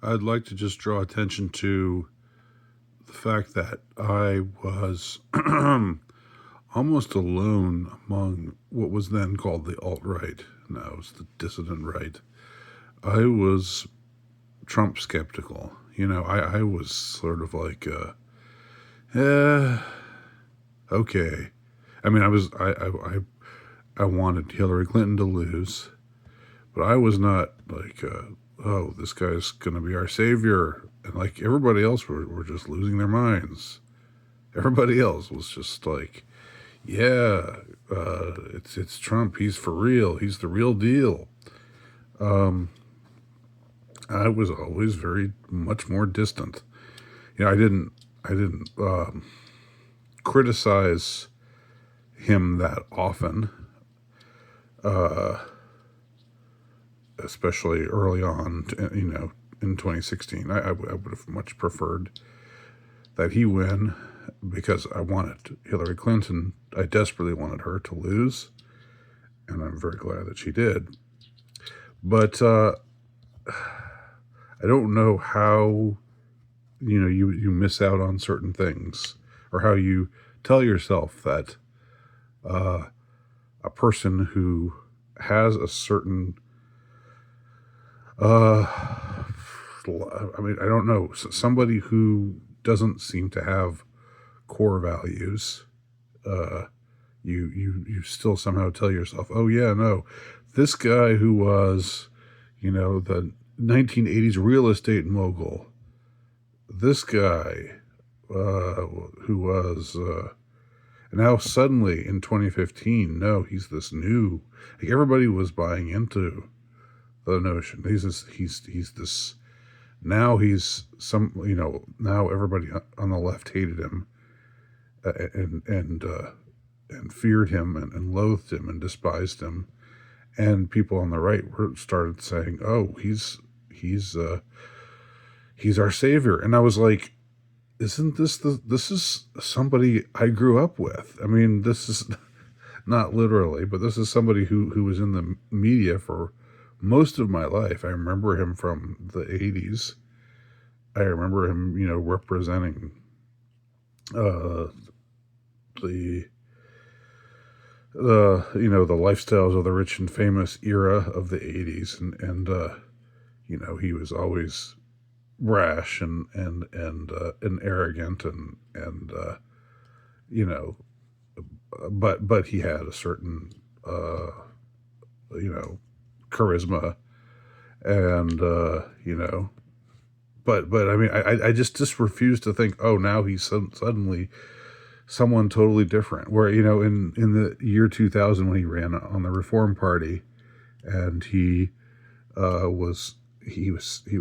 I'd like to just draw attention to the fact that I was almost alone among what was then called the alt-right. Now it's the dissident right. I was Trump skeptical. I was sort of like, eh, okay. I mean, I wanted Hillary Clinton to lose, but I was not like, oh, this guy's going to be our savior. And like everybody else were just losing their minds. Everybody else was just like, yeah, it's Trump. He's for real. He's the real deal. Um, I was always very much more distant. I didn't criticize him that often, uh, especially early on. In 2016, I would have much preferred that he win because I wanted Hillary Clinton. I desperately wanted her to lose, and I'm very glad that she did. But I don't know how you miss out on certain things, or how you tell yourself that uh, a person who has a certain I mean, I don't know, somebody who doesn't seem to have core values. Uh, you still somehow tell yourself, oh yeah, no, this guy who was, the 1980s real estate mogul, this guy who was, now suddenly in 2015, no, he's this new. Like everybody was buying into the notion. He's this. Now he's some. Now everybody on the left hated him, and feared him, and loathed him and despised him, and people on the right were started saying, "Oh, he's our savior," and I was like, "Isn't this is somebody I grew up with? I mean, this is not literally, but this is somebody who was in the media for most of my life. I remember him from the 80s. I remember him, representing uh, the the lifestyles of the rich and famous era of the 80s, and he was always brash and arrogant, and you know but he had a certain uh you know charisma, and but I mean, I just refuse to think, oh, now he's suddenly someone totally different. Where, in the year 2000, when he ran on the Reform Party, and he was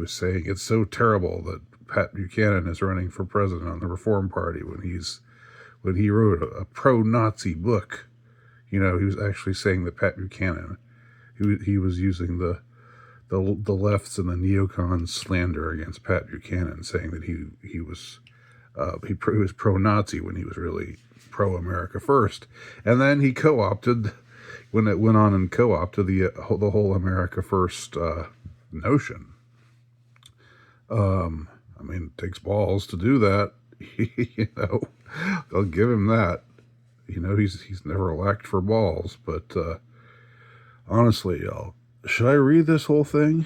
saying it's so terrible that Pat Buchanan is running for president on the Reform Party, when he wrote a pro-Nazi book. He was actually saying that Pat Buchanan, he was using the left's and the neocons slander against Pat Buchanan, saying that he was pro-Nazi when he was really pro-America first. And then he co-opted, when it went on and co-opted the whole America first notion. I mean, it takes balls to do that. you know, I'll give him that. He's never lacked for balls. But honestly, y'all, should I read this whole thing?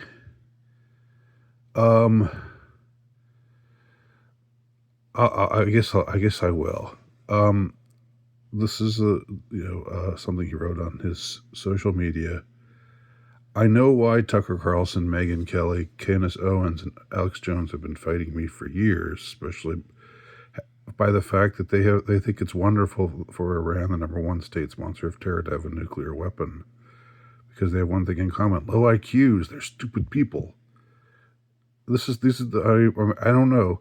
Um, I guess I will. This is something he wrote on his social media. I know why Tucker Carlson, Megyn Kelly, Candace Owens, and Alex Jones have been fighting me for years, especially by the fact that they think it's wonderful for Iran, the number one state sponsor of terror, to have a nuclear weapon, because they have one thing in common: low IQs. They're stupid people. I don't know.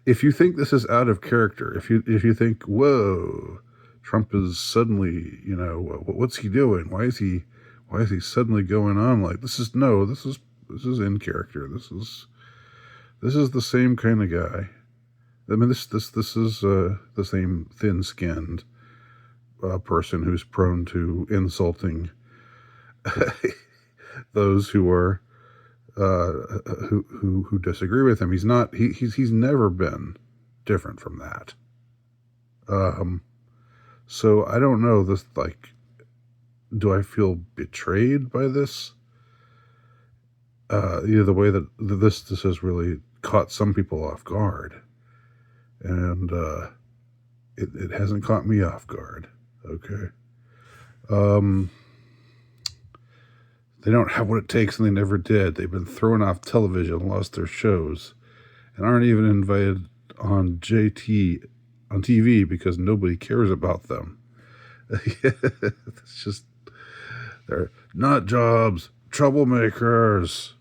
If you think this is out of character, if you think, whoa, Trump is suddenly, what's he doing? Why is he suddenly going on like this? This is in character. This is the same kind of guy. I mean, this is the same thin-skinned person who's prone to insulting those who are who disagree with him. He's never been different from that. So I don't know this, like, do I feel betrayed by this? The way that this has really caught some people off guard, and it hasn't caught me off guard. Okay. They don't have what it takes, and they never did. They've been thrown off television, lost their shows, and aren't even invited on TV because nobody cares about them. It's just, they're nut jobs, troublemakers,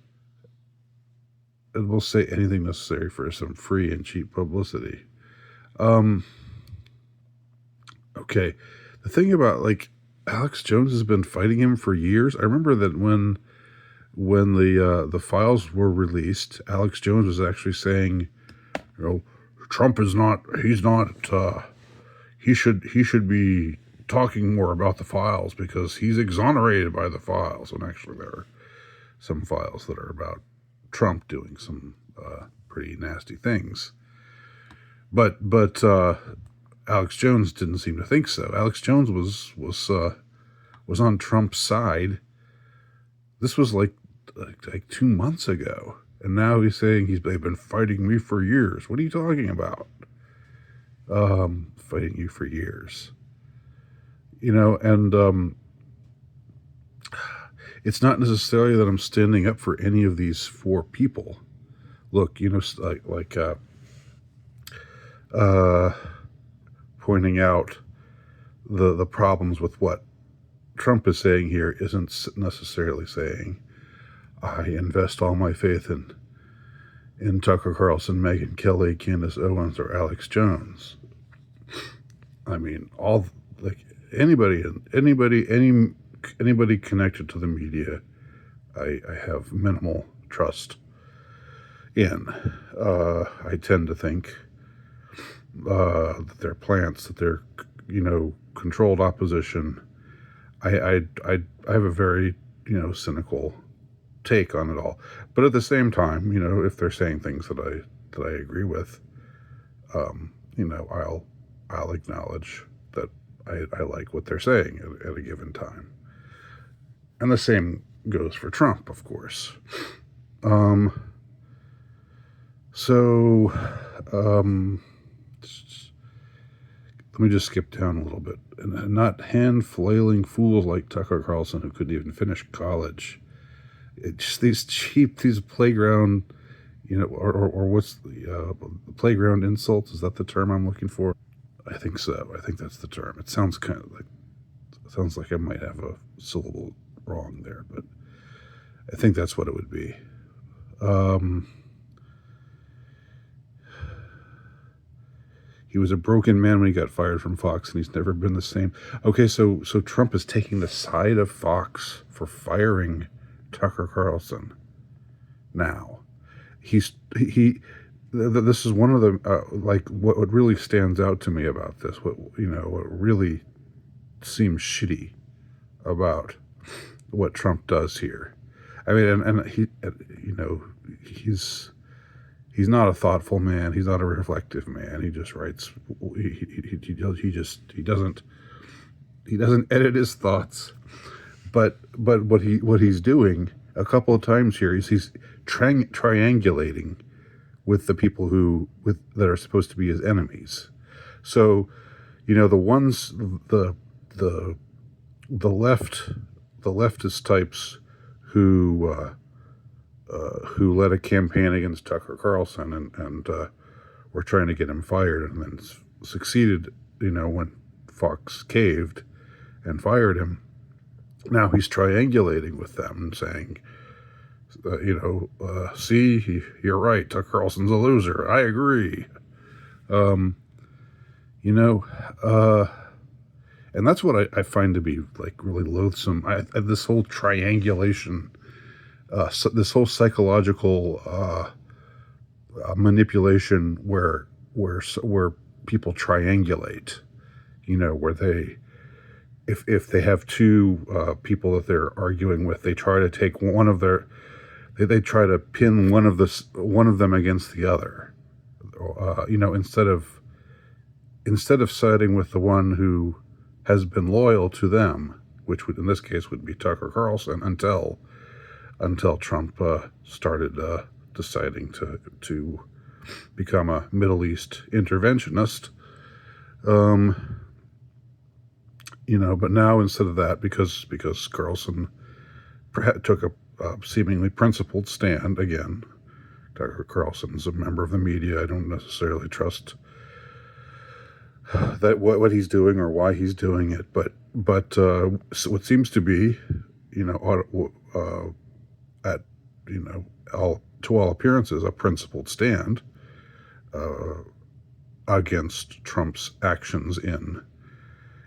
and will say anything necessary for some free and cheap publicity. Okay, the thing about, like, Alex Jones has been fighting him for years. I remember that when the files were released, Alex Jones was actually saying, Trump is not. He's not. He should be talking more about the files because he's exonerated by the files. And actually, there are some files that are about Trump doing some pretty nasty things. But Alex Jones didn't seem to think so. Alex Jones was on Trump's side. This was like 2 months ago, and now he's saying they've been fighting me for years. What are you talking about? Fighting you for years. And it's not necessarily that I'm standing up for any of these four people. Look, pointing out the problems with what Trump is saying here isn't necessarily saying I invest all my faith in Tucker Carlson, Megyn Kelly, Candace Owens, or Alex Jones. I mean, anybody connected to the media, I have minimal trust in. I tend to think that they're plants, that they're controlled opposition. I have a very cynical take on it all, but at the same time, if they're saying things that I agree with, I'll acknowledge that I like what they're saying at a given time. And the same goes for Trump, of course. Let me just skip down a little bit. And not hand-flailing fools like Tucker Carlson who couldn't even finish college. It's just these playground, or what's the playground insults? Is that the term I'm looking for? I think so. I think that's the term. It sounds like I might have a syllable wrong there, but I think that's what it would be. He was a broken man when he got fired from Fox, and he's never been the same. Okay, so Trump is taking the side of Fox for firing Tucker Carlson. Now, this is one of the what really stands out to me about this. What really seems shitty about what Trump does here. I mean, and he's not a thoughtful man. He's not a reflective man. He just writes. He doesn't edit his thoughts. But what he's doing a couple of times here is he's triangulating with the people that are supposed to be his enemies. So, the ones the leftist types who led a campaign against Tucker Carlson and were trying to get him fired, and then succeeded, when Fox caved and fired him. Now he's triangulating with them and saying, see, you're right, Tucker Carlson's a loser. I agree. And that's what I find to be really loathsome. This whole triangulation, this whole psychological manipulation where people triangulate, where they, if they have two people that they're arguing with, they try to take one of their they try to pin one of them against the other. Instead of siding with the one who has been loyal to them, which would in this case would be Tucker Carlson until Trump started deciding to become a Middle East interventionist. But now instead of that, because Carlson took a seemingly principled stand again. Tucker Carlson's a member of the media. I don't necessarily trust that what he's doing or why he's doing it, but so what seems to be, at to all appearances, a principled stand against Trump's actions in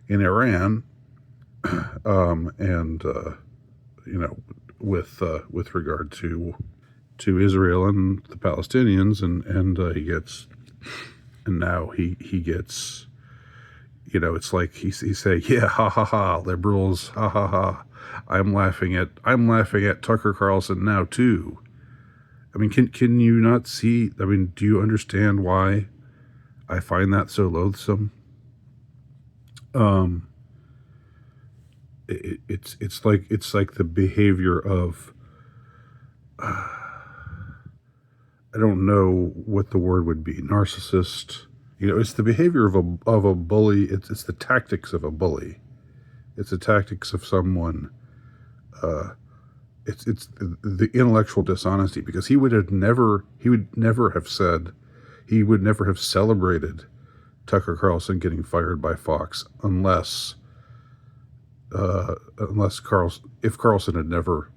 Iran, and with regard to Israel and the Palestinians, and now he gets, it's like he's saying, yeah, ha ha ha, liberals, ha ha ha. I'm laughing at Tucker Carlson now too. I mean, can you not see? I mean, do you understand why I find that so loathsome? It's like the behavior of I don't know what the word would be, narcissist. It's the behavior of a bully. It's the tactics of a bully. It's the tactics of someone. It's the intellectual dishonesty, because he would never have celebrated Tucker Carlson getting fired by Fox unless Carlson had never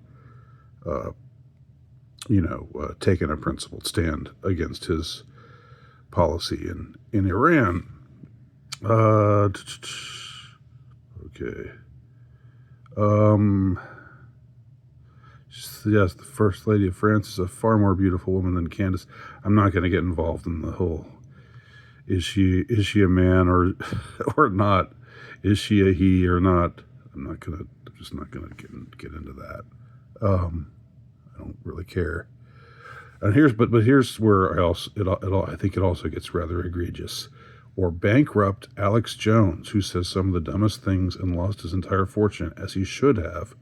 taken a principled stand against his policy in Iran. Okay. Yes, the First Lady of France is a far more beautiful woman than Candace. I'm not going to get involved in the whole, is she a man or not? Is she a he or not? I'm just not gonna get into that. I don't really care. And here's where I think it also gets rather egregious. Or bankrupt Alex Jones, who says some of the dumbest things and lost his entire fortune, as he should have,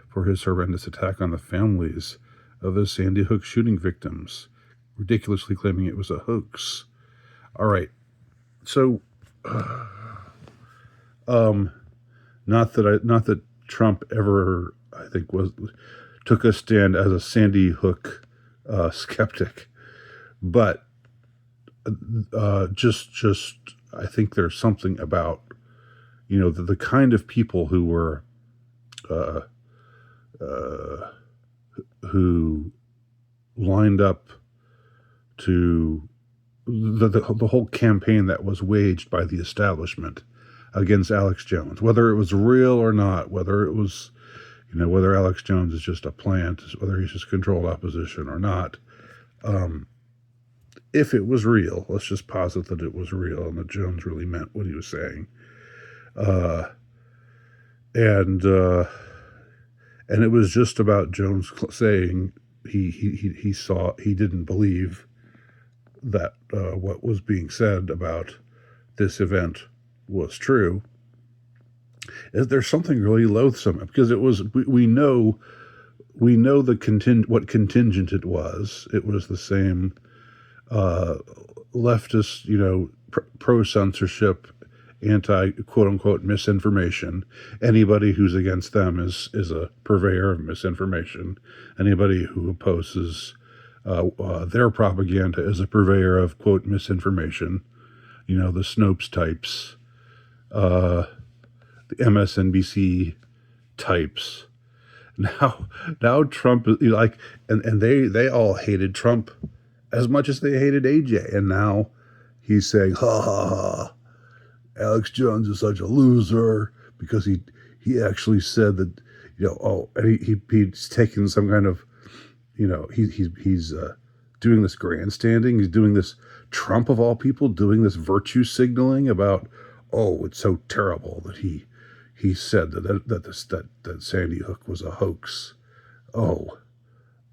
for his horrendous attack on the families of the Sandy Hook shooting victims, ridiculously claiming it was a hoax. All right, so not that Trump ever, I think, took a stand as a Sandy Hook skeptic, but just I think there's something about the kind of people who were who lined up to the whole campaign that was waged by the establishment against Alex Jones, whether it was real or not, whether it was, whether Alex Jones is just a plant, whether he's just controlled opposition or not. If it was real, let's just posit that it was real and that Jones really meant what he was saying. And it was just about Jones saying he didn't believe that what was being said about this event was true. There's something really loathsome, because it was, we know what contingent it was. It was the same leftist, pro censorship, anti quote unquote misinformation. Anybody who's against them is a purveyor of misinformation. Anybody who opposes their propaganda is a purveyor of quote misinformation. The Snopes types, the MSNBC types. Now Trump is like, and they all hated Trump as much as they hated AJ, and now he's saying, ha ha ha, Alex Jones is such a loser because he actually said that, and he's taken some kind of, he's doing this grandstanding. He's doing this, Trump of all people, doing this virtue signaling about, it's so terrible that he said that Sandy Hook was a hoax.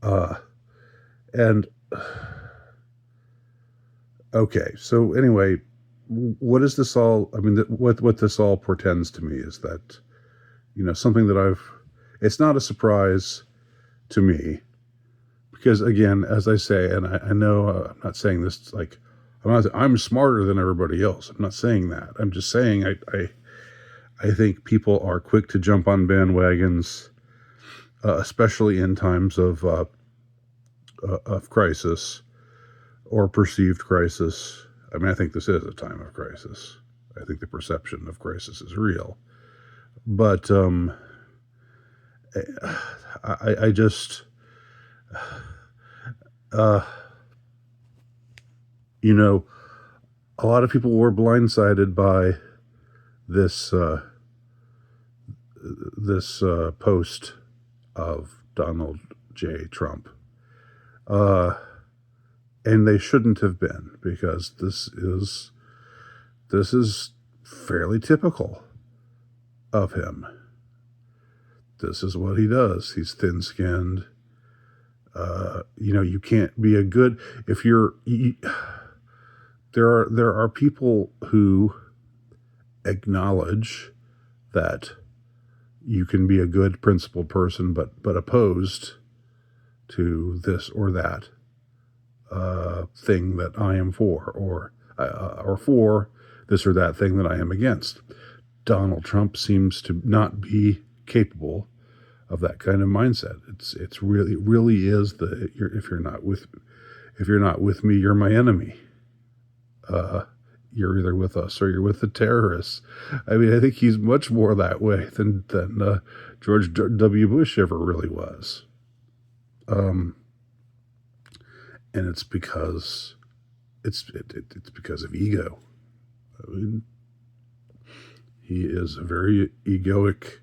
Uh, and okay, so anyway, what is this all? I mean, what this all portends to me is that, something that it's not a surprise to me because, again, as I say, and I know I'm not saying this like I'm smarter than everybody else. I'm not saying that. I'm just saying I think people are quick to jump on bandwagons, especially in times of crisis or perceived crisis. I mean, I think this is a time of crisis. I think the perception of crisis is real, but I just, uh, you know, a lot of people were blindsided by this post of Donald J. Trump, uh, and they shouldn't have been because this is fairly typical of him. This is what he does. He's thin-skinned. You can't be a good if there are people who acknowledge that you can be a good principled person, but opposed to this or that thing that I am for, or for this or that thing that I am against. Donald Trump seems to not be capable of that kind of mindset. It's really is if you're not with me, you're my enemy. You're either with us or you're with the terrorists. I mean, I think he's much more that way than George W. Bush ever really was. And it's because it's because of ego. I mean, he is a very egoic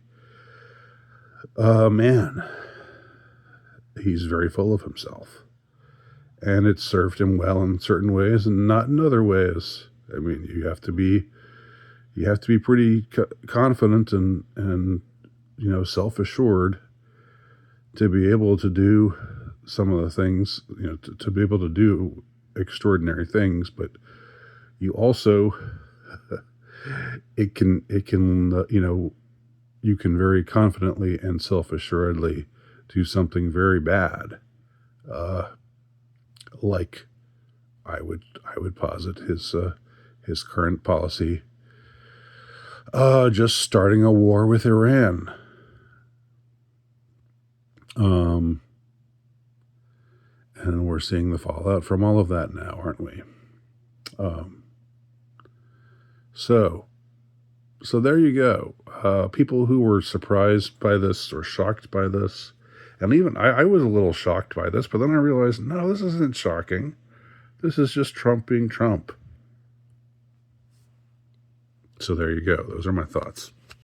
man. He's very full of himself, and it served him well in certain ways and not in other ways. I mean, you have to be pretty confident and self-assured to be able to do some of the things, to be able to do extraordinary things. But you also it can you can very confidently and self-assuredly do something very bad, like I would posit his current policy, just starting a war with Iran. And we're seeing the fallout from all of that now, aren't we? So there you go. People who were surprised by this or shocked by this, and even I was a little shocked by this, but then I realized, no, this isn't shocking. This is just Trump being Trump. So there you go. Those are my thoughts.